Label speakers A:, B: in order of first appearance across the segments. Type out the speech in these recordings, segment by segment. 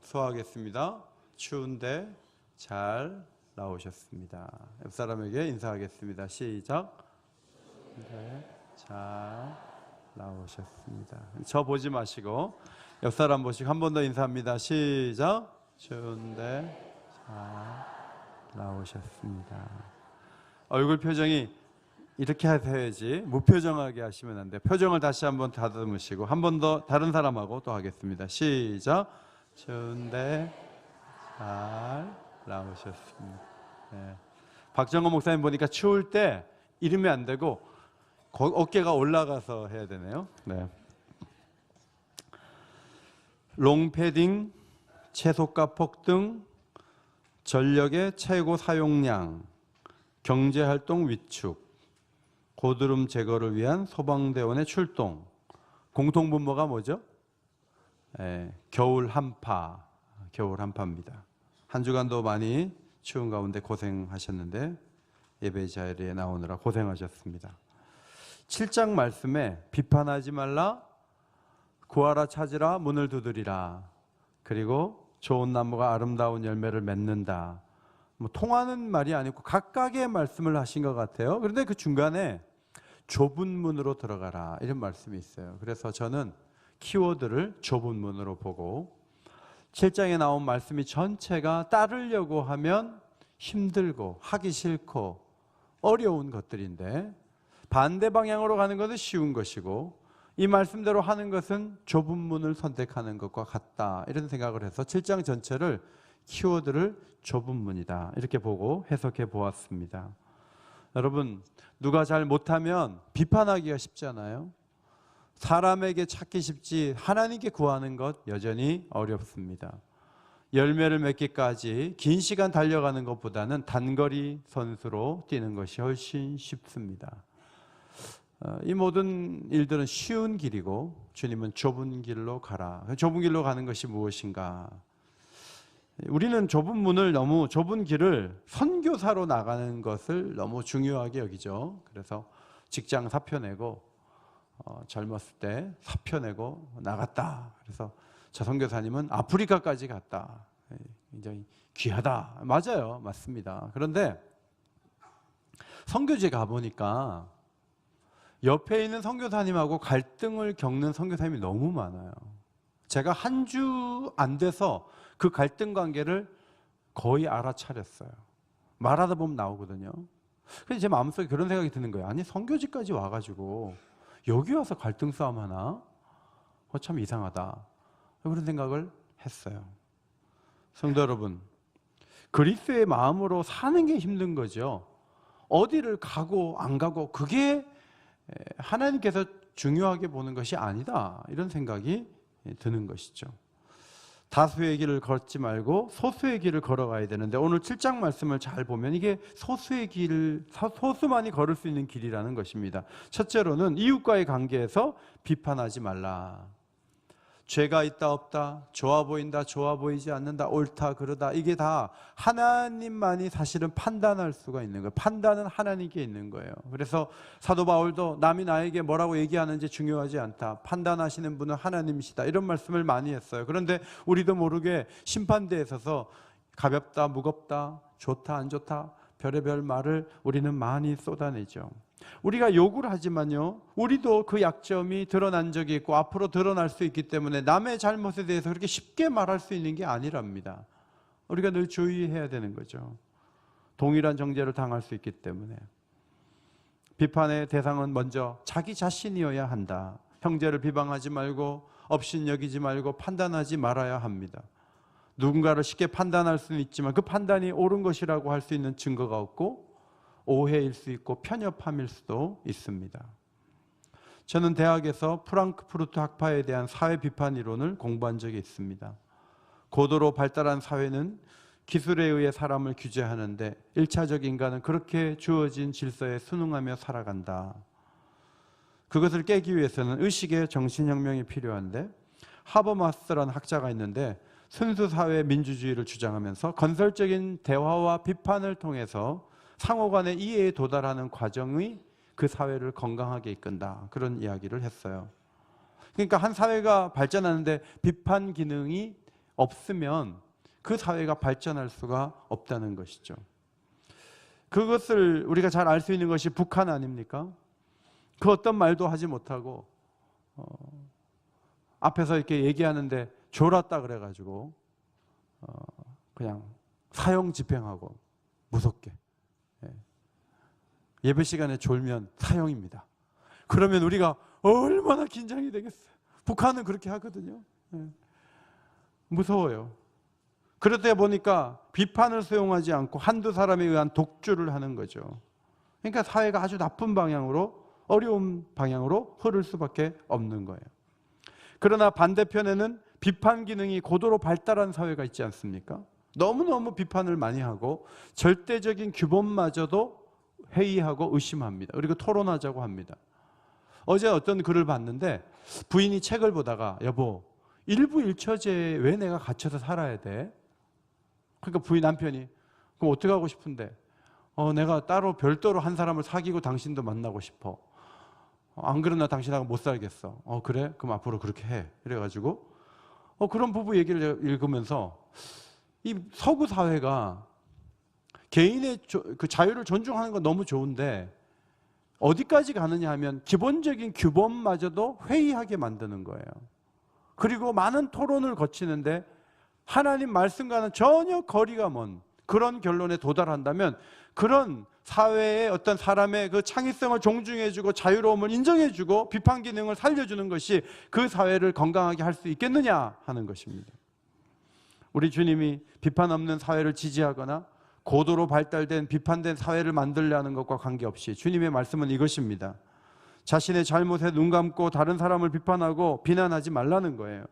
A: 수고하겠습니다. 추운데 잘 나오셨습니다. 옆 사람에게 인사하겠습니다. 시작. 네, 잘 나오셨습니다. 저 보지 마시고 옆 사람 보시고 한 번 더 인사합니다. 시작. 추운데 잘 나오셨습니다. 얼굴 표정이 이렇게 하셔야지 무표정하게 하시면 안 돼요. 표정을 다시 한번 다듬으시고 한 번 더 다른 사람하고 또 하겠습니다. 시작. 추운데 잘 나오셨습니다. 네. 박정호 목사님 보니까 추울 때 이러면 안 되고 어깨가 올라가서 해야 되네요. 네. 롱패딩, 채소가 폭등, 전력의 최고 사용량, 경제활동 위축, 고드름 제거를 위한 소방대원의 출동. 공통분모가 뭐죠? 겨울 한파입니다. 한 주간도 많이 추운 가운데 고생하셨는데 예배 자리에 나오느라 고생하셨습니다. 7장 말씀에 비판하지 말라, 구하라 찾으라, 문을 두드리라, 그리고 좋은 나무가 아름다운 열매를 맺는다. 뭐 통하는 말이 아니고 각각의 말씀을 하신 것 같아요. 그런데 그 중간에 좁은 문으로 들어가라 이런 말씀이 있어요. 그래서 저는 키워드를 좁은 문으로 보고 7장에 나온 말씀이 전체가 따르려고 하면 힘들고 하기 싫고 어려운 것들인데 반대 방향으로 가는 것은 쉬운 것이고 이 말씀대로 하는 것은 좁은 문을 선택하는 것과 같다 이런 생각을 해서 7장 전체를 키워드를 좁은 문이다 이렇게 보고 해석해 보았습니다. 여러분, 누가 잘 못하면 비판하기가 쉽잖아요. 사람에게 찾기 쉽지 하나님께 구하는 것 여전히 어렵습니다. 열매를 맺기까지 긴 시간 달려가는 것보다는 단거리 선수로 뛰는 것이 훨씬 쉽습니다. 이 모든 일들은 쉬운 길이고 주님은 좁은 길로 가라. 좁은 길로 가는 것이 무엇인가? 우리는 좁은 길을 선교사로 나가는 것을 너무 중요하게 여기죠. 그래서 직장 사표 내고 젊었을 때 사표 내고 나갔다. 그래서 저 선교사님은 아프리카까지 갔다. 굉장히 귀하다. 맞아요. 맞습니다. 그런데 선교지에 가보니까 옆에 있는 선교사님하고 갈등을 겪는 선교사님이 너무 많아요. 제가 한 주 안 돼서 그 갈등 관계를 거의 알아차렸어요. 말하다 보면 나오거든요. 그래서 제 마음속에 그런 생각이 드는 거예요. 아니 선교지까지 와가지고 여기 와서 갈등 싸움 하나? 참 이상하다. 그런 생각을 했어요. 성도 여러분, 그리스도의 마음으로 사는 게 힘든 거죠. 어디를 가고 안 가고 그게 하나님께서 중요하게 보는 것이 아니다. 이런 생각이 드는 것이죠. 다수의 길을 걷지 말고 소수의 길을 걸어가야 되는데 오늘 7장 말씀을 잘 보면 이게 소수만이 걸을 수 있는 길이라는 것입니다. 첫째로는 이웃과의 관계에서 비판하지 말라. 죄가 있다 없다, 좋아 보인다 좋아 보이지 않는다, 옳다 그르다, 이게 다 하나님만이 사실은 판단할 수가 있는 거예요. 판단은 하나님께 있는 거예요. 그래서 사도 바울도 남이 나에게 뭐라고 얘기하는지 중요하지 않다, 판단하시는 분은 하나님이시다, 이런 말씀을 많이 했어요. 그런데 우리도 모르게 심판대에 서서 가볍다 무겁다, 좋다 안 좋다, 별의별 말을 우리는 많이 쏟아내죠. 우리가 욕을 하지만요, 우리도 그 약점이 드러난 적이 있고 앞으로 드러날 수 있기 때문에 남의 잘못에 대해서 그렇게 쉽게 말할 수 있는 게 아니랍니다. 우리가 늘 주의해야 되는 거죠. 동일한 정죄를 당할 수 있기 때문에 비판의 대상은 먼저 자기 자신이어야 한다. 형제를 비방하지 말고 업신여기지 말고 판단하지 말아야 합니다. 누군가를 쉽게 판단할 수는 있지만 그 판단이 옳은 것이라고 할 수 있는 증거가 없고 오해일 수 있고 편협함일 수도 있습니다. 저는 대학에서 프랑크푸르트 학파에 대한 사회 비판 이론을 공부한 적이 있습니다. 고도로 발달한 사회는 기술에 의해 사람을 규제하는데 1차적 인간은 그렇게 주어진 질서에 순응하며 살아간다. 그것을 깨기 위해서는 의식의 정신혁명이 필요한데 하버마스라는 학자가 있는데 순수사회 민주주의를 주장하면서 건설적인 대화와 비판을 통해서 상호간의 이해에 도달하는 과정이 그 사회를 건강하게 이끈다, 그런 이야기를 했어요. 그러니까 한 사회가 발전하는데 비판 기능이 없으면 그 사회가 발전할 수가 없다는 것이죠. 그것을 우리가 잘 알 수 있는 것이 북한 아닙니까? 그 어떤 말도 하지 못하고 앞에서 이렇게 얘기하는데 졸았다 그래가지고 그냥 사형 집행하고 무섭게 예배 시간에 졸면 사형입니다. 그러면 우리가 얼마나 긴장이 되겠어요. 북한은 그렇게 하거든요. 무서워요. 그러다 보니까 비판을 수용하지 않고 한두 사람에 의한 독주를 하는 거죠. 그러니까 사회가 아주 나쁜 방향으로, 어려운 방향으로 흐를 수밖에 없는 거예요. 그러나 반대편에는 비판 기능이 고도로 발달한 사회가 있지 않습니까? 너무너무 비판을 많이 하고 절대적인 규범마저도 회의하고 의심합니다. 그리고 토론하자고 합니다. 어제 어떤 글을 봤는데 부인이 책을 보다가 여보, 일부일처제에 왜 내가 갇혀서 살아야 돼? 그러니까 부인 남편이 그럼 어떻게 하고 싶은데? 내가 따로 별도로 한 사람을 사귀고 당신도 만나고 싶어. 안 그러나 당신하고 못 살겠어. 그래? 그럼 앞으로 그렇게 해. 이래가지고 그런 부부 얘기를 읽으면서 이 서구 사회가 개인의 그 자유를 존중하는 건 너무 좋은데 어디까지 가느냐 하면 기본적인 규범마저도 회의하게 만드는 거예요. 그리고 많은 토론을 거치는데 하나님 말씀과는 전혀 거리가 먼 그런 결론에 도달한다면 그런 사회의 어떤 사람의 그 창의성을 존중해주고 자유로움을 인정해주고 비판 기능을 살려주는 것이 그 사회를 건강하게 할 수 있겠느냐 하는 것입니다. 우리 주님이 비판 없는 사회를 지지하거나 고도로 발달된 비판된 사회를 만들려는 것과 관계없이 주님의 말씀은 이것입니다. 자신의 잘못에 눈 감고 다른 사람을 비판하고 비난하지 말라는 거예요.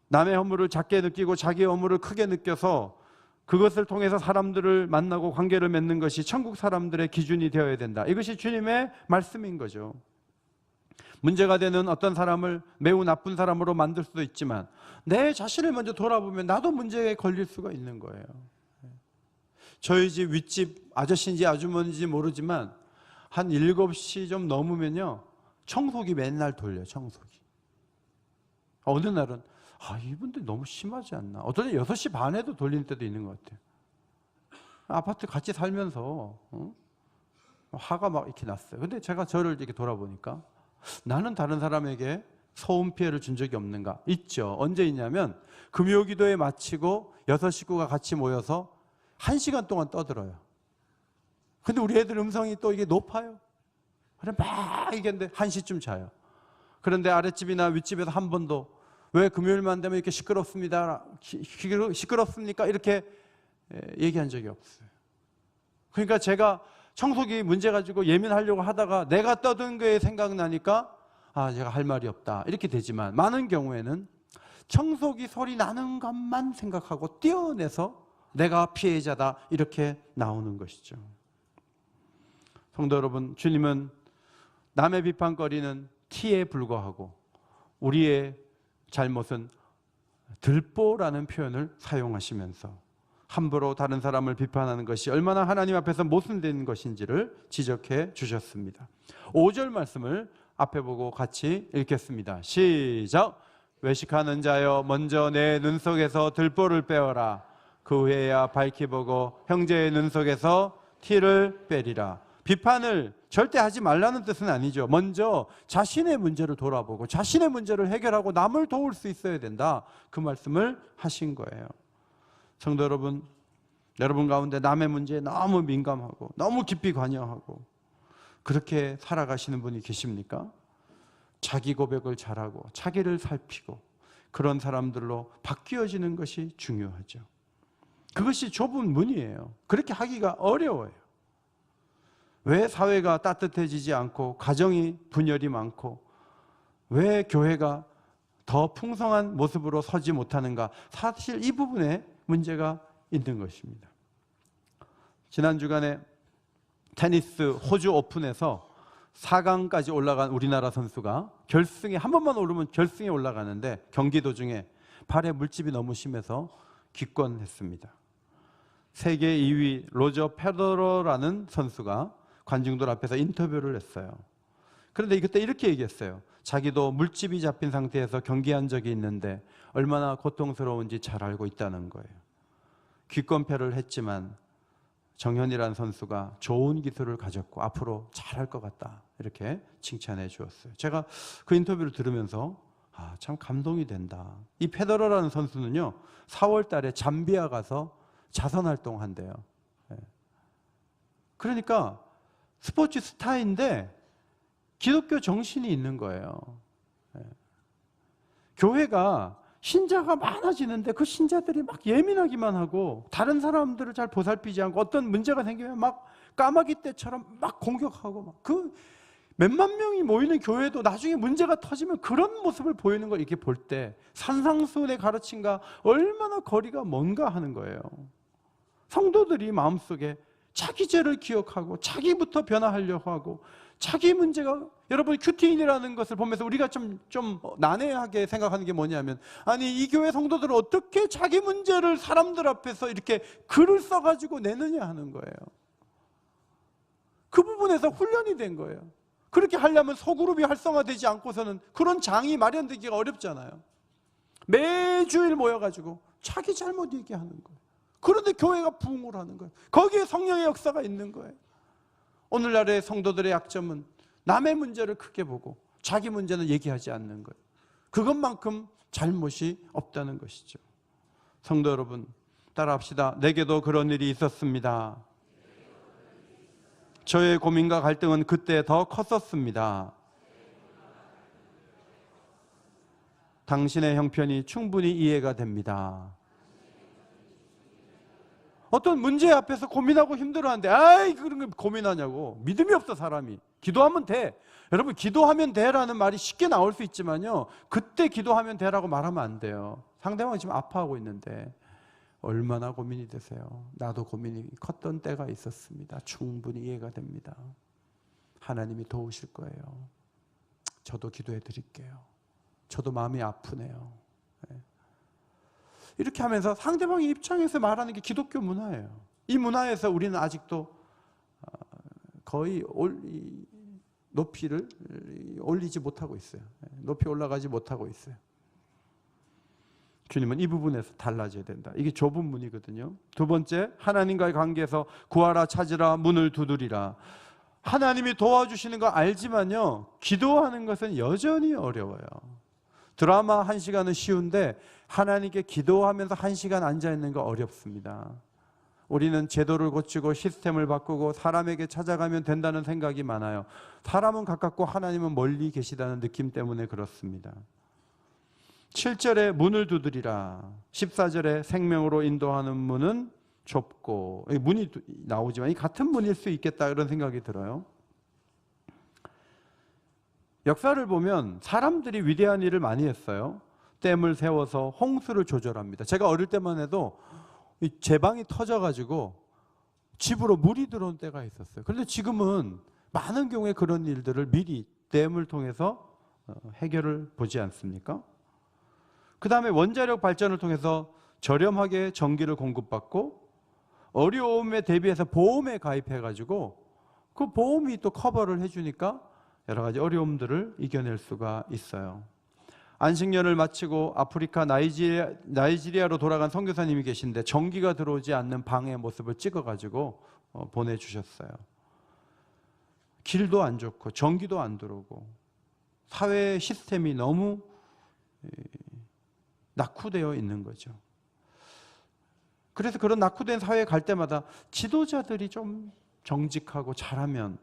A: 남의 허물을 작게 느끼고 자기의 허물을 크게 느껴서 그것을 통해서 사람들을 만나고 관계를 맺는 것이 천국 사람들의 기준이 되어야 된다. 이것이 주님의 말씀인 거죠. 문제가 되는 어떤 사람을 매우 나쁜 사람으로 만들 수도 있지만 내 자신을 먼저 돌아보면 나도 문제에 걸릴 수가 있는 거예요. 저희 집 윗집 아저씨인지 아주머니인지 모르지만 한 7시 좀 넘으면요 청소기 맨날 돌려요. 청소기. 어느 날은 이분들 너무 심하지 않나. 어떤 때 6시 반에도 돌리는 때도 있는 것 같아요. 아파트 같이 살면서 화가 막 이렇게 났어요. 근데 제가 저를 이렇게 돌아보니까 나는 다른 사람에게 소음 피해를 준 적이 없는가? 있죠. 언제 있냐면 금요기도에 마치고 6 식구가 같이 모여서 1시간 동안 떠들어요. 근데 우리 애들 음성이 또 이게 높아요. 그래 막 얘기했는데 1시쯤 자요. 그런데 아랫집이나 윗집에서 한 번도 왜 금요일만 되면 이렇게 시끄럽습니다. 시끄럽습니까? 이렇게 얘기한 적이 없어요. 그러니까 제가 청소기 문제 가지고 예민하려고 하다가 내가 떠든 거에 생각나니까 제가 할 말이 없다. 이렇게 되지만 많은 경우에는 청소기 소리 나는 것만 생각하고 떼어내서 내가 피해자다. 이렇게 나오는 것이죠. 성도 여러분, 주님은 남의 비판거리는 티에 불과하고 우리의 잘못은 들보라는 표현을 사용하시면서 함부로 다른 사람을 비판하는 것이 얼마나 하나님 앞에서 모순된 것인지를 지적해 주셨습니다. 5절 말씀을 앞에 보고 같이 읽겠습니다. 시작. 외식하는 자여 먼저 내 눈 속에서 들보를 빼어라. 그 후에야 밝히 보고 형제의 눈 속에서 티를 빼리라. 비판을 절대 하지 말라는 뜻은 아니죠. 먼저 자신의 문제를 돌아보고 자신의 문제를 해결하고 남을 도울 수 있어야 된다. 그 말씀을 하신 거예요. 성도 여러분, 여러분 가운데 남의 문제에 너무 민감하고 너무 깊이 관여하고 그렇게 살아가시는 분이 계십니까? 자기 고백을 잘하고 자기를 살피고 그런 사람들로 바뀌어지는 것이 중요하죠. 그것이 좁은 문이에요. 그렇게 하기가 어려워요. 왜 사회가 따뜻해지지 않고 가정이 분열이 많고 왜 교회가 더 풍성한 모습으로 서지 못하는가? 사실 이 부분에 문제가 있는 것입니다. 지난 주간에 테니스 호주 오픈에서 4강까지 올라간 우리나라 선수가 결승에 한 번만 오르면 결승에 올라가는데 경기 도중에 발에 물집이 너무 심해서 기권했습니다. 세계 2위 로저 페더러라는 선수가 관중들 앞에서 인터뷰를 했어요. 그런데 그때 이렇게 얘기했어요. 자기도 물집이 잡힌 상태에서 경기한 적이 있는데 얼마나 고통스러운지 잘 알고 있다는 거예요. 귀권패를 했지만 정현이라는 선수가 좋은 기술을 가졌고 앞으로 잘할 것 같다, 이렇게 칭찬해 주었어요. 제가 그 인터뷰를 들으면서 참 감동이 된다. 이 페더러라는 선수는요, 4월 달에 잠비아 가서 자선활동한대요. 그러니까 스포츠 스타인데 기독교 정신이 있는 거예요. 교회가 신자가 많아지는데 그 신자들이 막 예민하기만 하고 다른 사람들을 잘 보살피지 않고 어떤 문제가 생기면 막 까마귀 떼처럼 막 공격하고 막 그 몇만 명이 모이는 교회도 나중에 문제가 터지면 그런 모습을 보이는 걸 이렇게 볼 때 산상수훈의 가르침과 얼마나 거리가 먼가 하는 거예요. 성도들이 마음속에 자기 죄를 기억하고 자기부터 변화하려고 하고 자기 문제가, 여러분 큐티인이라는 것을 보면서 우리가 좀 난해하게 생각하는 게 뭐냐면, 아니 이 교회 성도들은 어떻게 자기 문제를 사람들 앞에서 이렇게 글을 써가지고 내느냐 하는 거예요. 그 부분에서 훈련이 된 거예요. 그렇게 하려면 소그룹이 활성화되지 않고서는 그런 장이 마련되기가 어렵잖아요. 매주일 모여가지고 자기 잘못 얘기하는 거예요. 그런데 교회가 부흥을 하는 거예요. 거기에 성령의 역사가 있는 거예요. 오늘날의 성도들의 약점은 남의 문제를 크게 보고 자기 문제는 얘기하지 않는 거예요. 그것만큼 잘못이 없다는 것이죠. 성도 여러분, 따라합시다. 내게도 그런 일이 있었습니다. 저의 고민과 갈등은 그때 더 컸었습니다. 당신의 형편이 충분히 이해가 됩니다. 어떤 문제 앞에서 고민하고 힘들어하는데 아이 그런 거 고민하냐고. 믿음이 없어 사람이. 기도하면 돼. 여러분 기도하면 돼라는 말이 쉽게 나올 수 있지만요, 그때 기도하면 돼라고 말하면 안 돼요. 상대방이 지금 아파하고 있는데 얼마나 고민이 되세요? 나도 고민이 컸던 때가 있었습니다. 충분히 이해가 됩니다. 하나님이 도우실 거예요. 저도 기도해 드릴게요. 저도 마음이 아프네요. 이렇게 하면서 상대방의 입장에서 말하는 게 기독교 문화예요. 이 문화에서 우리는 아직도 거의 높이를 올리지 못하고 있어요. 높이 올라가지 못하고 있어요. 주님은 이 부분에서 달라져야 된다. 이게 좁은 문이거든요. 두 번째, 하나님과의 관계에서 구하라, 찾으라, 문을 두드리라. 하나님이 도와주시는 거 알지만요, 기도하는 것은 여전히 어려워요. 드라마 1시간은 쉬운데 하나님께 기도하면서 1시간 앉아있는 거 어렵습니다. 우리는 제도를 고치고 시스템을 바꾸고 사람에게 찾아가면 된다는 생각이 많아요. 사람은 가깝고 하나님은 멀리 계시다는 느낌 때문에 그렇습니다. 7절에 문을 두드리라, 14절에 생명으로 인도하는 문은 좁고, 문이 나오지만 이 같은 문일 수 있겠다 이런 생각이 들어요. 역사를 보면 사람들이 위대한 일을 많이 했어요. 댐을 세워서 홍수를 조절합니다. 제가 어릴 때만 해도 제방이 터져가지고 집으로 물이 들어온 때가 있었어요. 그런데 지금은 많은 경우에 그런 일들을 미리 댐을 통해서 해결을 보지 않습니까? 그 다음에 원자력 발전을 통해서 저렴하게 전기를 공급받고 어려움에 대비해서 보험에 가입해가지고 그 보험이 또 커버를 해주니까 여러 가지 어려움들을 이겨낼 수가 있어요. 안식년을 마치고 아프리카 나이지리아로 돌아간 선교사님이 계신데 전기가 들어오지 않는 방의 모습을 찍어가지고 보내주셨어요. 길도 안 좋고 전기도 안 들어오고 사회 시스템이 너무 낙후되어 있는 거죠. 그래서 그런 낙후된 사회에 갈 때마다 지도자들이 좀 정직하고 잘하면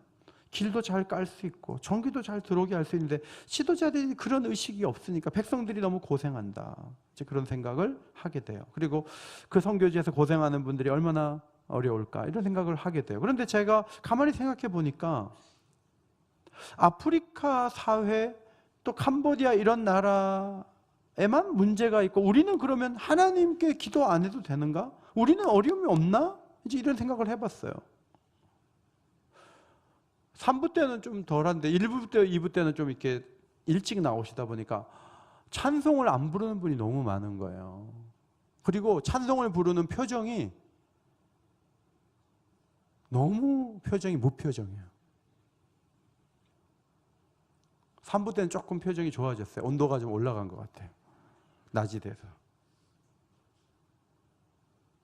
A: 길도 잘 깔 수 있고 전기도 잘 들어오게 할 수 있는데 지도자들이 그런 의식이 없으니까 백성들이 너무 고생한다, 이제 그런 생각을 하게 돼요. 그리고 그 선교지에서 고생하는 분들이 얼마나 어려울까 이런 생각을 하게 돼요. 그런데 제가 가만히 생각해 보니까 아프리카 사회 또 캄보디아 이런 나라에만 문제가 있고 우리는 그러면 하나님께 기도 안 해도 되는가? 우리는 어려움이 없나? 이제 이런 생각을 해봤어요. 3부 때는 좀 덜한데 1부 때, 2부 때는 좀 이렇게 일찍 나오시다 보니까 찬송을 안 부르는 분이 너무 많은 거예요. 그리고 찬송을 부르는 표정이 너무 무표정이에요. 3부 때는 조금 표정이 좋아졌어요. 온도가 좀 올라간 것 같아요. 낮이 돼서.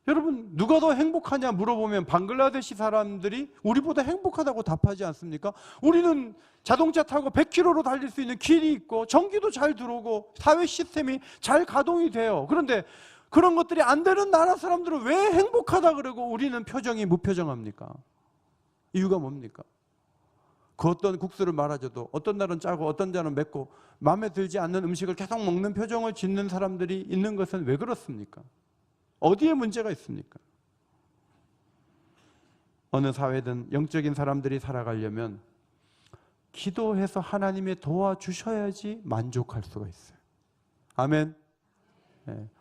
A: 여러분, 누가 더 행복하냐 물어보면 방글라데시 사람들이 우리보다 행복하다고 답하지 않습니까? 우리는 자동차 타고 100km로 달릴 수 있는 길이 있고 전기도 잘 들어오고 사회 시스템이 잘 가동이 돼요. 그런데 그런 것들이 안 되는 나라 사람들은 왜 행복하다 그러고 우리는 표정이 무표정합니까? 이유가 뭡니까? 그 어떤 국수를 말아줘도 어떤 날은 짜고 어떤 날은 맵고 마음에 들지 않는 음식을 계속 먹는 표정을 짓는 사람들이 있는 것은 왜 그렇습니까? 어디에 문제가 있습니까? 어느 사회든 영적인 사람들이 살아가려면 기도해서 하나님이 도와주셔야지 만족할 수가 있어요. 아멘.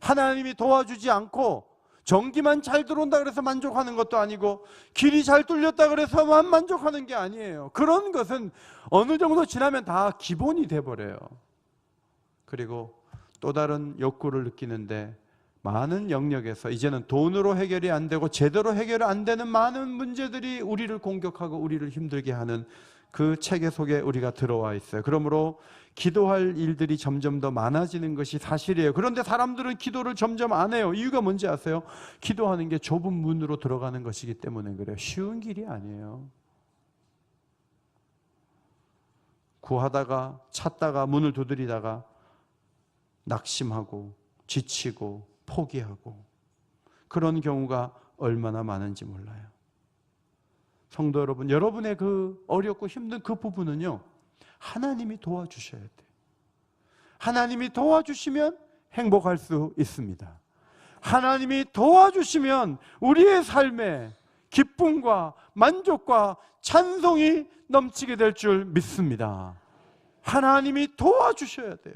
A: 하나님이 도와주지 않고 전기만 잘 들어온다 그래서 만족하는 것도 아니고 길이 잘 뚫렸다 그래서만 만족하는 게 아니에요. 그런 것은 어느 정도 지나면 다 기본이 돼버려요. 그리고 또 다른 욕구를 느끼는데 많은 영역에서 이제는 돈으로 해결이 안 되고 제대로 해결이 안 되는 많은 문제들이 우리를 공격하고 우리를 힘들게 하는 그 체계 속에 우리가 들어와 있어요. 그러므로 기도할 일들이 점점 더 많아지는 것이 사실이에요. 그런데 사람들은 기도를 점점 안 해요. 이유가 뭔지 아세요? 기도하는 게 좁은 문으로 들어가는 것이기 때문에 그래요. 쉬운 길이 아니에요. 구하다가 찾다가 문을 두드리다가 낙심하고 지치고 포기하고 그런 경우가 얼마나 많은지 몰라요. 성도 여러분, 여러분의 그 어렵고 힘든 그 부분은요, 하나님이 도와주셔야 돼요. 하나님이 도와주시면 행복할 수 있습니다. 하나님이 도와주시면 우리의 삶에 기쁨과 만족과 찬송이 넘치게 될 줄 믿습니다. 하나님이 도와주셔야 돼요.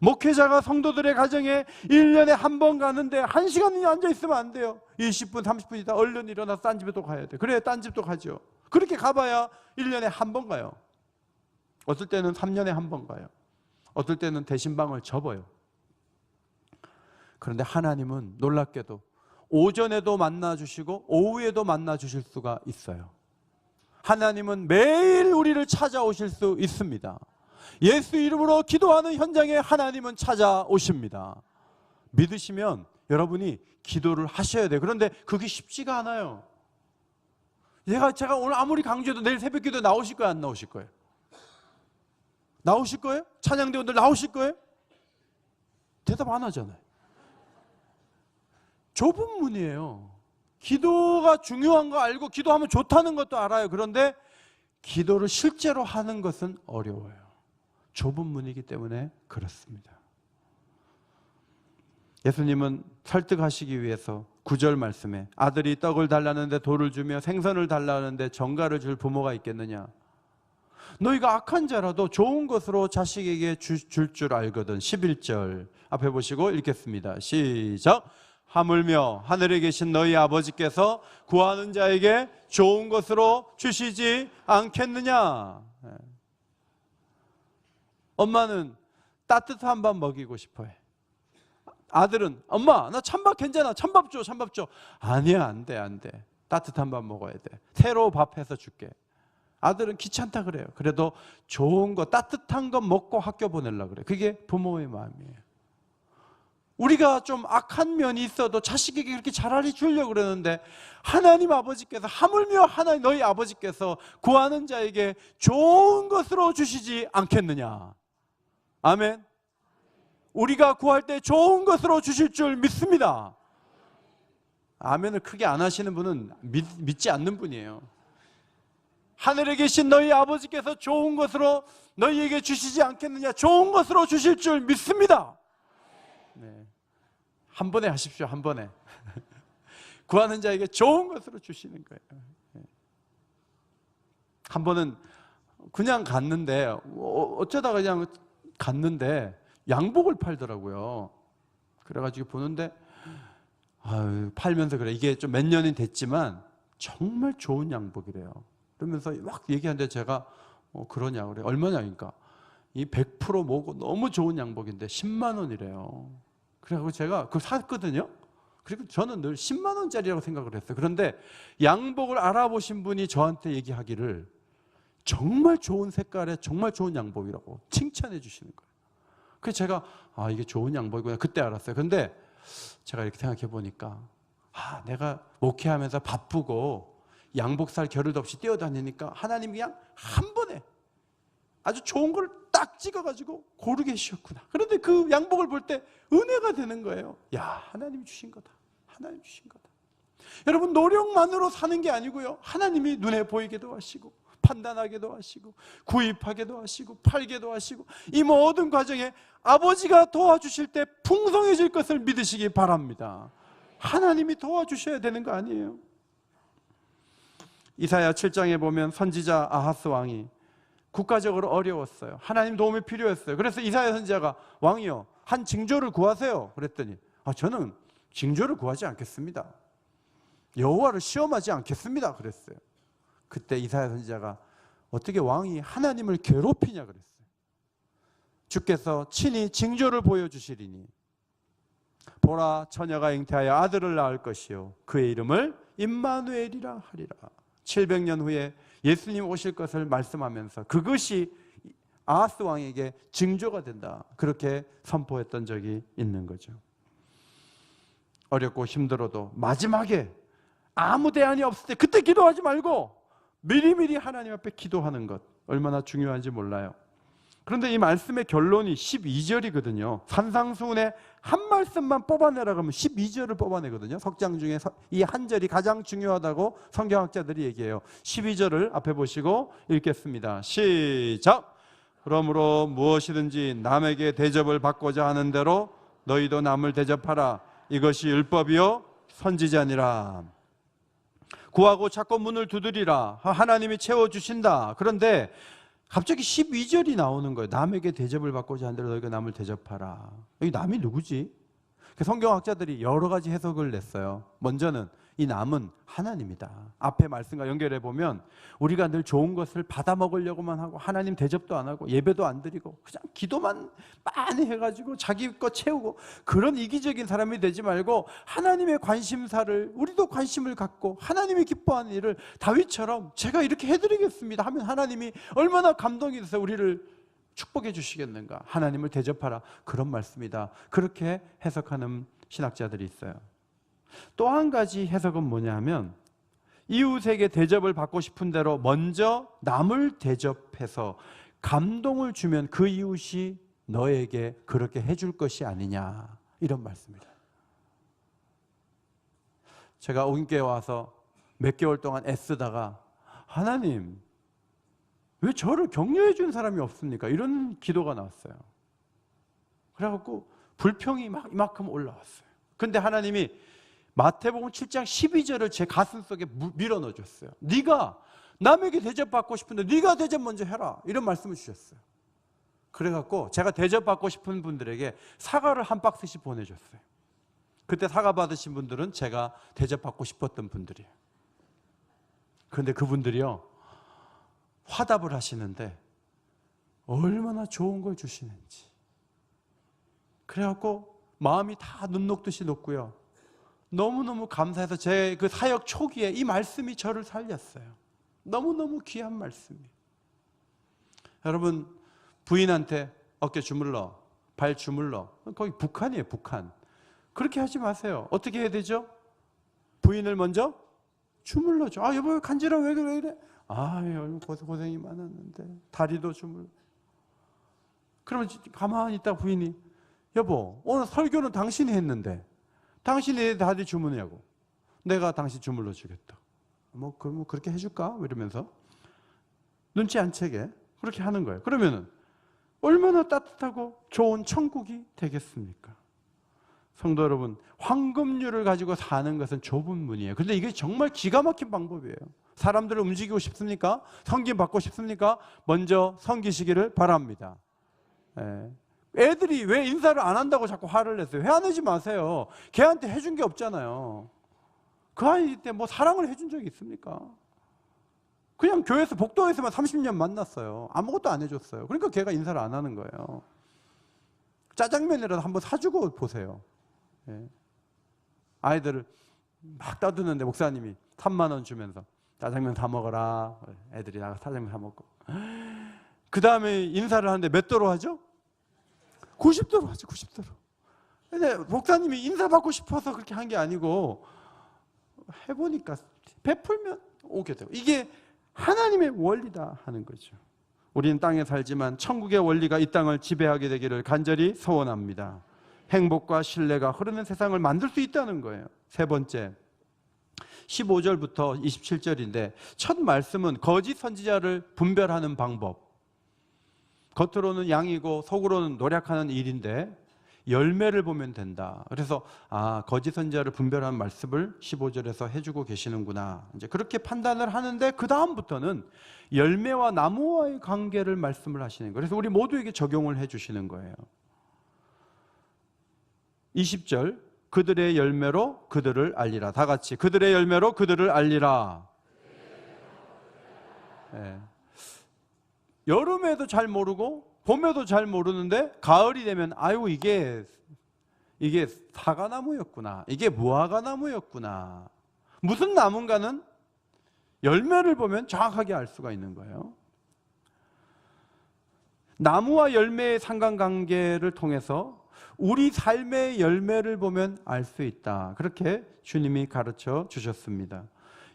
A: 목회자가 성도들의 가정에 1년에 한 번 가는데 1시간이 앉아있으면 안 돼요. 20분, 30분 있다 얼른 일어나서 딴 집에 또 가야 돼요. 그래, 딴 집도 가죠. 그렇게 가봐야 1년에 한 번 가요. 어떨 때는 3년에 한 번 가요. 어떨 때는 대신방을 접어요. 그런데 하나님은 놀랍게도 오전에도 만나주시고 오후에도 만나주실 수가 있어요. 하나님은 매일 우리를 찾아오실 수 있습니다. 예수 이름으로 기도하는 현장에 하나님은 찾아오십니다. 믿으시면 여러분이 기도를 하셔야 돼요. 그런데 그게 쉽지가 않아요. 제가 오늘 아무리 강조해도 내일 새벽기도 나오실 거예요? 안 나오실 거예요? 나오실 거예요? 찬양대원들 나오실 거예요? 대답 안 하잖아요. 좁은 문이에요. 기도가 중요한 거 알고 기도하면 좋다는 것도 알아요. 그런데 기도를 실제로 하는 것은 어려워요. 좁은 문이기 때문에 그렇습니다. 예수님은 설득하시기 위해서 9절 말씀에 아들이 떡을 달라는데 돌을 주며 생선을 달라는데 정갈을 줄 부모가 있겠느냐? 너희가 악한 자라도 좋은 것으로 자식에게 줄 줄 알거든. 11절 앞에 보시고 읽겠습니다. 시작. 하물며 하늘에 계신 너희 아버지께서 구하는 자에게 좋은 것으로 주시지 않겠느냐? 엄마는 따뜻한 밥 먹이고 싶어해. 아들은 엄마 나 찬밥 괜찮아, 찬밥 줘, 찬밥 줘. 아니야, 안 돼, 안 돼. 따뜻한 밥 먹어야 돼. 새로 밥 해서 줄게. 아들은 귀찮다 그래요. 그래도 좋은 거 따뜻한 거 먹고 학교 보내려고 그래. 그게 부모의 마음이에요. 우리가 좀 악한 면이 있어도 자식에게 그렇게 잘하리 주려고 그러는데 하나님 아버지께서 하물며 하나님 너희 아버지께서 구하는 자에게 좋은 것으로 주시지 않겠느냐? 아멘. 우리가 구할 때 좋은 것으로 주실 줄 믿습니다. 아멘을 크게 안 하시는 분은 믿지 않는 분이에요. 하늘에 계신 너희 아버지께서 좋은 것으로 너희에게 주시지 않겠느냐? 좋은 것으로 주실 줄 믿습니다. 네. 한 번에 하십시오. 한 번에. 구하는 자에게 좋은 것으로 주시는 거예요. 한 번은 그냥 갔는데 어쩌다가 그냥 갔는데 양복을 팔더라고요. 그래가지고 보는데 팔면서 그래. 이게 좀 몇 년이 됐지만 정말 좋은 양복이래요. 그러면서 막 얘기하는데 제가 그러냐 그래. 얼마냐니까 이 100% 뭐고 너무 좋은 양복인데 10만 원이래요. 그래서 제가 그걸 샀거든요. 그리고 저는 늘 10만 원짜리라고 생각을 했어요. 그런데 양복을 알아보신 분이 저한테 얘기하기를 정말 좋은 색깔의 정말 좋은 양복이라고 칭찬해 주시는 거예요. 그래서 제가 이게 좋은 양복이구나 그때 알았어요. 근데 제가 이렇게 생각해 보니까 내가 목회하면서 바쁘고 양복 살 겨를도 없이 뛰어다니니까 하나님이 그냥 한 번에 아주 좋은 걸 딱 찍어가지고 고르게 해주셨구나. 그런데 그 양복을 볼 때 은혜가 되는 거예요. 야, 하나님이 주신 거다. 하나님이 주신 거다. 여러분, 노력만으로 사는 게 아니고요, 하나님이 눈에 보이게도 하시고 판단하게도 하시고 구입하게도 하시고 팔게도 하시고 이 모든 과정에 아버지가 도와주실 때 풍성해질 것을 믿으시기 바랍니다. 하나님이 도와주셔야 되는 거 아니에요. 이사야 7장에 보면 선지자 아하스 왕이 국가적으로 어려웠어요. 하나님 도움이 필요했어요. 그래서 이사야 선지자가 왕이요, 한 징조를 구하세요. 그랬더니 저는 징조를 구하지 않겠습니다. 여호와를 시험하지 않겠습니다. 그랬어요. 그때 이사야 선지자가 어떻게 왕이 하나님을 괴롭히냐 그랬어요. 주께서 친히 징조를 보여주시리니 보라, 처녀가 잉태하여 아들을 낳을 것이요 그의 이름을 임마누엘이라 하리라. 700년 후에 예수님 오실 것을 말씀하면서 그것이 아하스 왕에게 징조가 된다, 그렇게 선포했던 적이 있는 거죠. 어렵고 힘들어도 마지막에 아무 대안이 없을 때 그때 기도하지 말고 미리미리 하나님 앞에 기도하는 것, 얼마나 중요한지 몰라요. 그런데 이 말씀의 결론이 12절이거든요. 산상수훈의 한 말씀만 뽑아내라고 하면 12절을 뽑아내거든요. 석장 중에 이 한 절이 가장 중요하다고 성경학자들이 얘기해요. 12절을 앞에 보시고 읽겠습니다. 시작! 그러므로 무엇이든지 남에게 대접을 받고자 하는 대로 너희도 남을 대접하라. 이것이 율법이요 선지자니라. 구하고 찾고 문을 두드리라. 하나님이 채워주신다. 그런데 갑자기 12절이 나오는 거예요. 남에게 대접을 받고자 하는 대로 너희가 남을 대접하라. 여기 남이 누구지? 성경학자들이 여러 가지 해석을 냈어요. 먼저는 이 남은 하나님이다. 앞에 말씀과 연결해 보면 우리가 늘 좋은 것을 받아 먹으려고만 하고 하나님 대접도 안 하고 예배도 안 드리고 그냥 기도만 많이 해가지고 자기 것 채우고 그런 이기적인 사람이 되지 말고 하나님의 관심사를, 우리도 관심을 갖고 하나님이 기뻐하는 일을 다윗처럼 제가 이렇게 해드리겠습니다 하면 하나님이 얼마나 감동이 돼서 우리를 축복해 주시겠는가. 하나님을 대접하라, 그런 말씀이다. 그렇게 해석하는 신학자들이 있어요. 또 한 가지 해석은 뭐냐 하면 이웃에게 대접을 받고 싶은 대로 먼저 남을 대접해서 감동을 주면 그 이웃이 너에게 그렇게 해줄 것이 아니냐, 이런 말씀입니다. 제가 오긴교회 와서 몇 개월 동안 애쓰다가 하나님 왜 저를 격려해 준 사람이 없습니까? 이런 기도가 나왔어요. 그래갖고 불평이 막 이만큼 올라왔어요. 근데 하나님이 마태복음 7장 12절을 제 가슴속에 밀어 넣어줬어요. 네가 남에게 대접받고 싶은데 네가 대접 먼저 해라, 이런 말씀을 주셨어요. 그래갖고 제가 대접받고 싶은 분들에게 사과를 한 박스씩 보내줬어요. 그때 사과 받으신 분들은 제가 대접받고 싶었던 분들이에요. 그런데 그분들이요, 화답을 하시는데 얼마나 좋은 걸 주시는지. 그래갖고 마음이 다 눈 녹듯이 녹고요, 너무너무 감사해서 제 그 사역 초기에 이 말씀이 저를 살렸어요. 너무너무 귀한 말씀이에요. 여러분, 부인한테 어깨 주물러, 발 주물러, 거기 북한이에요, 북한. 그렇게 하지 마세요. 어떻게 해야 되죠? 부인을 먼저 주물러줘. 여보 간지러워, 왜 그래? 얼마 고생이 많았는데. 다리도 주물러. 그러면 가만히 있다 부인이, 여보 오늘 설교는 당신이 했는데 당신이 다리 주무냐고. 내가 당신 주물러 주겠다. 그럼 그렇게 해줄까? 이러면서 눈치 안 채게 그렇게 하는 거예요. 그러면은 얼마나 따뜻하고 좋은 천국이 되겠습니까? 성도 여러분, 황금률을 가지고 사는 것은 좁은 문이에요. 그런데 이게 정말 기가 막힌 방법이에요. 사람들을 움직이고 싶습니까? 섬김 받고 싶습니까? 먼저 섬기시기를 바랍니다. 애들이 왜 인사를 안 한다고 자꾸 화를 냈어요? 회 안 내지 마세요. 걔한테 해준 게 없잖아요. 그 아이 때 뭐 사랑을 해준 적이 있습니까? 그냥 교회에서 복도에서만 30년 만났어요. 아무것도 안 해줬어요. 그러니까 걔가 인사를 안 하는 거예요. 짜장면이라도 한번 사주고 보세요. 아이들을 막 떠드는데 목사님이 3만 원 주면서 짜장면 사 먹어라. 애들이 나가 짜장면 사 먹고 그 다음에 인사를 하는데 몇 도로 하죠? 90도로 하죠. 90도로. 근데 목사님이 인사받고 싶어서 그렇게 한 게 아니고 해보니까 베풀면 오게 되고, 이게 하나님의 원리다 하는 거죠. 우리는 땅에 살지만 천국의 원리가 이 땅을 지배하게 되기를 간절히 소원합니다. 행복과 신뢰가 흐르는 세상을 만들 수 있다는 거예요. 세 번째, 15절부터 27절인데 첫 말씀은 거짓 선지자를 분별하는 방법. 겉으로는 양이고 속으로는 노력하는 일인데 열매를 보면 된다. 그래서 거짓 선지자를 분별하는 말씀을 15절에서 해주고 계시는구나, 이제 그렇게 판단을 하는데, 그 다음부터는 열매와 나무와의 관계를 말씀을 하시는 거예요. 그래서 우리 모두에게 적용을 해주시는 거예요. 20절, 그들의 열매로 그들을 알리라. 다 같이 그들의 열매로 그들을 알리라. 네. 여름에도 잘 모르고 봄에도 잘 모르는데 가을이 되면 아유 이게 사과나무였구나, 이게 무화과나무였구나, 무슨 나무인가는 열매를 보면 정확하게 알 수가 있는 거예요. 나무와 열매의 상관관계를 통해서 우리 삶의 열매를 보면 알 수 있다, 그렇게 주님이 가르쳐 주셨습니다.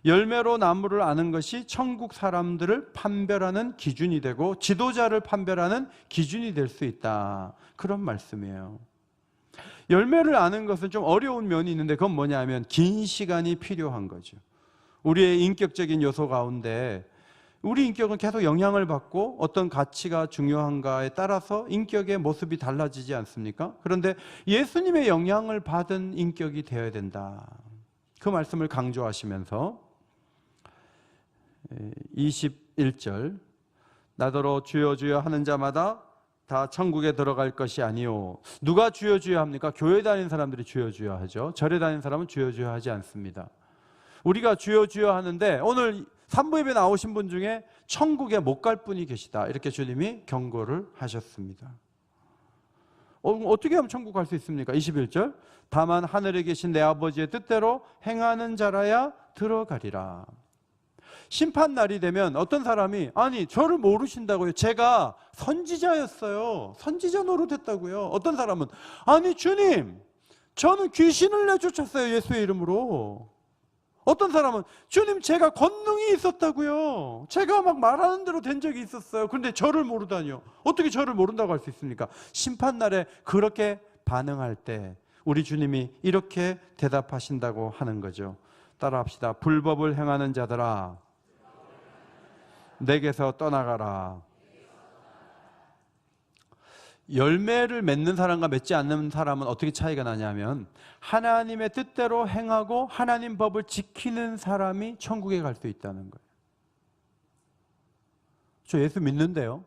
A: 열매로 나무를 아는 것이 천국 사람들을 판별하는 기준이 되고 지도자를 판별하는 기준이 될 수 있다, 그런 말씀이에요. 열매를 아는 것은 좀 어려운 면이 있는데 그건 뭐냐면 긴 시간이 필요한 거죠. 우리의 인격적인 요소 가운데 우리 인격은 계속 영향을 받고 어떤 가치가 중요한가에 따라서 인격의 모습이 달라지지 않습니까? 그런데 예수님의 영향을 받은 인격이 되어야 된다, 그 말씀을 강조하시면서 21절, 나더러 주여 주여 하는 자마다 다 천국에 들어갈 것이 아니요. 누가 주여 주여 합니까? 교회 다니는 사람들이 주여 주여 하죠. 절에 다니는 사람은 주여 주여 하지 않습니다. 우리가 주여 주여 하는데 오늘 산부 예배 나오신 분 중에 천국에 못 갈 분이 계시다, 이렇게 주님이 경고를 하셨습니다. 어떻게 하면 천국 갈 수 있습니까? 21절, 다만 하늘에 계신 내 아버지의 뜻대로 행하는 자라야 들어가리라. 심판 날이 되면 어떤 사람이 아니 저를 모르신다고요, 제가 선지자였어요, 선지자 노릇했다고요. 어떤 사람은 아니 주님 저는 귀신을 내쫓았어요, 예수의 이름으로. 어떤 사람은 주님 제가 권능이 있었다고요, 제가 막 말하는 대로 된 적이 있었어요, 그런데 저를 모르다니요. 어떻게 저를 모른다고 할 수 있습니까? 심판날에 그렇게 반응할 때 우리 주님이 이렇게 대답하신다고 하는 거죠. 따라합시다. 불법을 행하는 자들아 내게서 떠나가라. 열매를 맺는 사람과 맺지 않는 사람은 어떻게 차이가 나냐면 하나님의 뜻대로 행하고 하나님 법을 지키는 사람이 천국에 갈 수 있다는 거예요. 저 예수 믿는데요,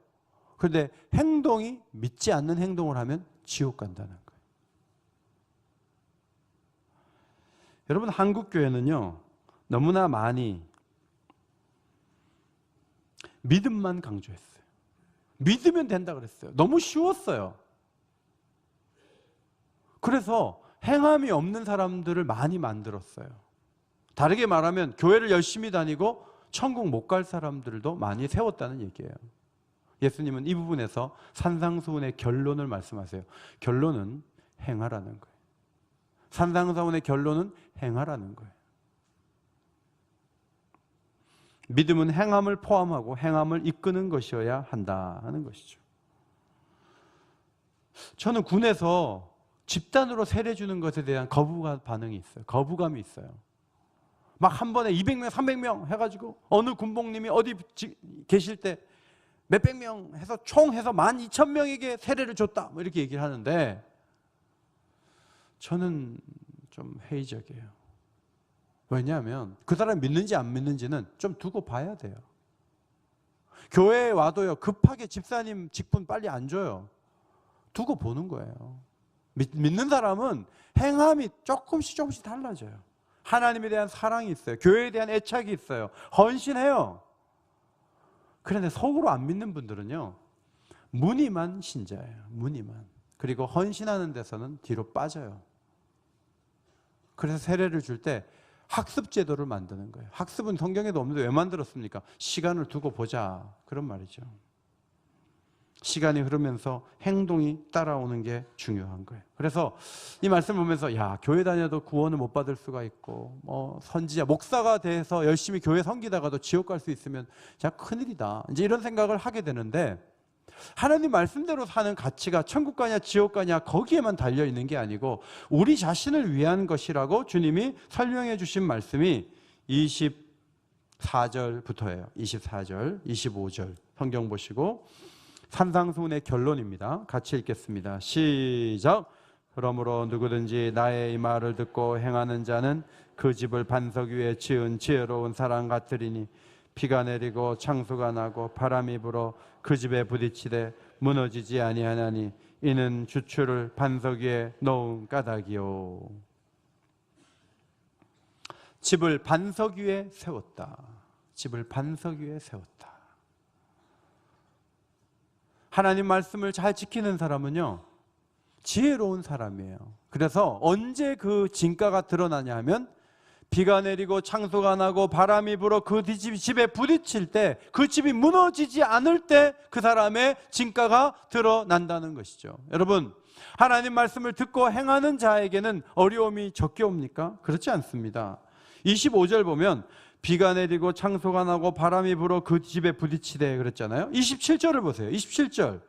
A: 그런데 행동이 믿지 않는 행동을 하면 지옥 간다는 거예요. 여러분, 한국 교회는요 너무나 많이 믿음만 강조했어요. 믿으면 된다 그랬어요. 너무 쉬웠어요. 그래서 행함이 없는 사람들을 많이 만들었어요. 다르게 말하면 교회를 열심히 다니고 천국 못 갈 사람들도 많이 세웠다는 얘기예요. 예수님은 이 부분에서 산상수훈의 결론을 말씀하세요. 결론은 행하라는 거예요. 산상수훈의 결론은 행하라는 거예요. 믿음은 행함을 포함하고 행함을 이끄는 것이어야 한다 하는 것이죠. 저는 군에서 집단으로 세례 주는 것에 대한 거부감 반응이 있어요. 거부감이 있어요. 막 한 번에 200명, 300명 해가지고 어느 군복님이 어디 계실 때 몇백 명 해서 총 해서 12,000명에게 세례를 줬다 뭐 이렇게 얘기를 하는데 저는 좀 회의적이에요. 왜냐하면 그 사람이 믿는지 안 믿는지는 좀 두고 봐야 돼요. 교회에 와도요 급하게 집사님 직분 빨리 안 줘요. 두고 보는 거예요. 믿는 사람은 행함이 조금씩 달라져요. 하나님에 대한 사랑이 있어요. 교회에 대한 애착이 있어요. 헌신해요. 그런데 속으로 안 믿는 분들은요 무늬만 신자예요. 무늬만. 그리고 헌신하는 데서는 뒤로 빠져요. 그래서 세례를 줄 때 학습 제도를 만드는 거예요. 학습은 성경에도 없는데 왜 만들었습니까? 시간을 두고 보자, 그런 말이죠. 시간이 흐르면서 행동이 따라오는 게 중요한 거예요. 그래서 이 말씀을 보면서 야, 교회 다녀도 구원을 못 받을 수가 있고 선지자, 목사가 돼서 열심히 교회 섬기다가도 지옥 갈 수 있으면 진짜 큰일이다, 이제 이런 생각을 하게 되는데, 하나님 말씀대로 사는 가치가 천국 가냐 지옥 가냐 거기에만 달려 있는 게 아니고 우리 자신을 위한 것이라고 주님이 설명해 주신 말씀이 24절부터예요. 24절, 25절 성경 보시고, 산상수훈의 결론입니다. 같이 읽겠습니다. 시작. 그러므로 누구든지 나의 이 말을 듣고 행하는 자는 그 집을 반석 위에 지은 지혜로운 사람 같으리니 비가 내리고 창수가 나고 바람이 불어 그 집에 부딪히되 무너지지 아니하나니 이는 주추를 반석 위에 놓은 까닭이요. 집을 반석 위에 세웠다. 집을 반석 위에 세웠다. 하나님 말씀을 잘 지키는 사람은요, 지혜로운 사람이에요. 그래서 언제 그 진가가 드러나냐 하면, 비가 내리고 창수가 나고 바람이 불어 그 집에 부딪힐 때, 그 집이 무너지지 않을 때 그 사람의 진가가 드러난다는 것이죠. 여러분, 하나님 말씀을 듣고 행하는 자에게는 어려움이 적게 옵니까? 그렇지 않습니다. 25절 보면 비가 내리고 창수가 나고 바람이 불어 그 집에 부딪히되 그랬잖아요. 27절을 보세요. 27절.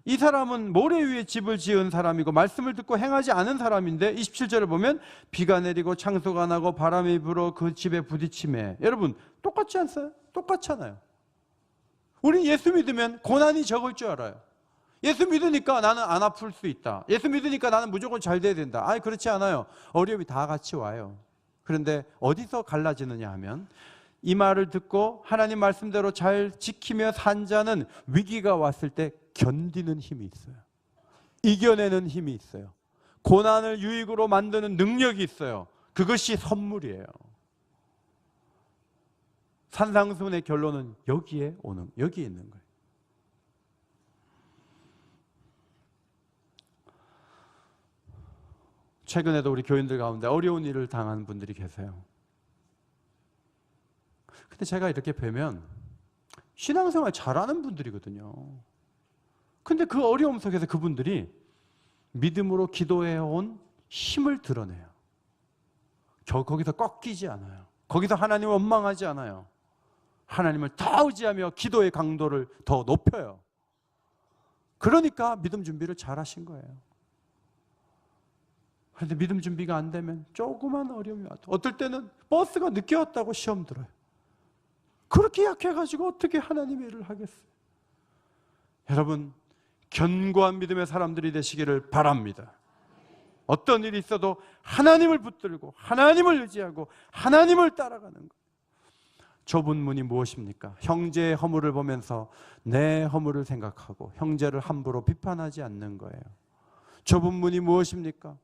A: 이 사람은 모래 위에 집을 지은 사람이고 말씀을 듣고 행하지 않은 사람인데, 27절을 보면 비가 내리고 창수가 나고 바람이 불어 그 집에 부딪히매. 여러분, 똑같지 않어요? 똑같잖아요. 우리 예수 믿으면 고난이 적을 줄 알아요. 예수 믿으니까 나는 안 아플 수 있다. 예수 믿으니까 나는 무조건 잘 돼야 된다. 아니, 그렇지 않아요. 어려움이 다 같이 와요. 그런데 어디서 갈라지느냐 하면, 이 말을 듣고 하나님 말씀대로 잘 지키며 산 자는 위기가 왔을 때 견디는 힘이 있어요. 이겨내는 힘이 있어요. 고난을 유익으로 만드는 능력이 있어요. 그것이 선물이에요. 산상수훈의 결론은 여기에 있는 거예요. 최근에도 우리 교인들 가운데 어려운 일을 당한 분들이 계세요. 근데 제가 이렇게 뵈면 신앙생활 잘하는 분들이거든요. 근데 그 어려움 속에서 그분들이 믿음으로 기도해온 힘을 드러내요. 거기서 꺾이지 않아요. 거기서 하나님을 원망하지 않아요. 하나님을 더 의지하며 기도의 강도를 더 높여요. 그러니까 믿음 준비를 잘 하신 거예요. 그런데 믿음 준비가 안 되면 조그만 어려움이 와도, 어떨 때는 버스가 늦게 왔다고 시험 들어요. 그렇게 약해가지고 어떻게 하나님의 일을 하겠어요? 여러분, 견고한 믿음의 사람들이 되시기를 바랍니다. 어떤 일이 있어도 하나님을 붙들고 하나님을 의지하고 하나님을 따라가는 것. 좁은 문이 무엇입니까? 형제의 허물을 보면서 내 허물을 생각하고 형제를 함부로 비판하지 않는 거예요. 좁은 문이 무엇입니까?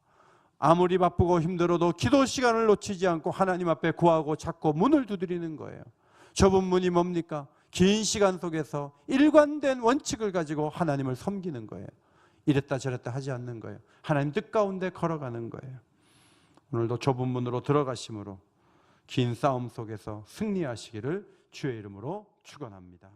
A: 아무리 바쁘고 힘들어도 기도 시간을 놓치지 않고 하나님 앞에 구하고 찾고 문을 두드리는 거예요. 좁은 문이 뭡니까? 긴 시간 속에서 일관된 원칙을 가지고 하나님을 섬기는 거예요. 이랬다 저랬다 하지 않는 거예요. 하나님 뜻 가운데 걸어가는 거예요. 오늘도 좁은 문으로 들어가심으로 긴 싸움 속에서 승리하시기를 주의 이름으로 축원합니다.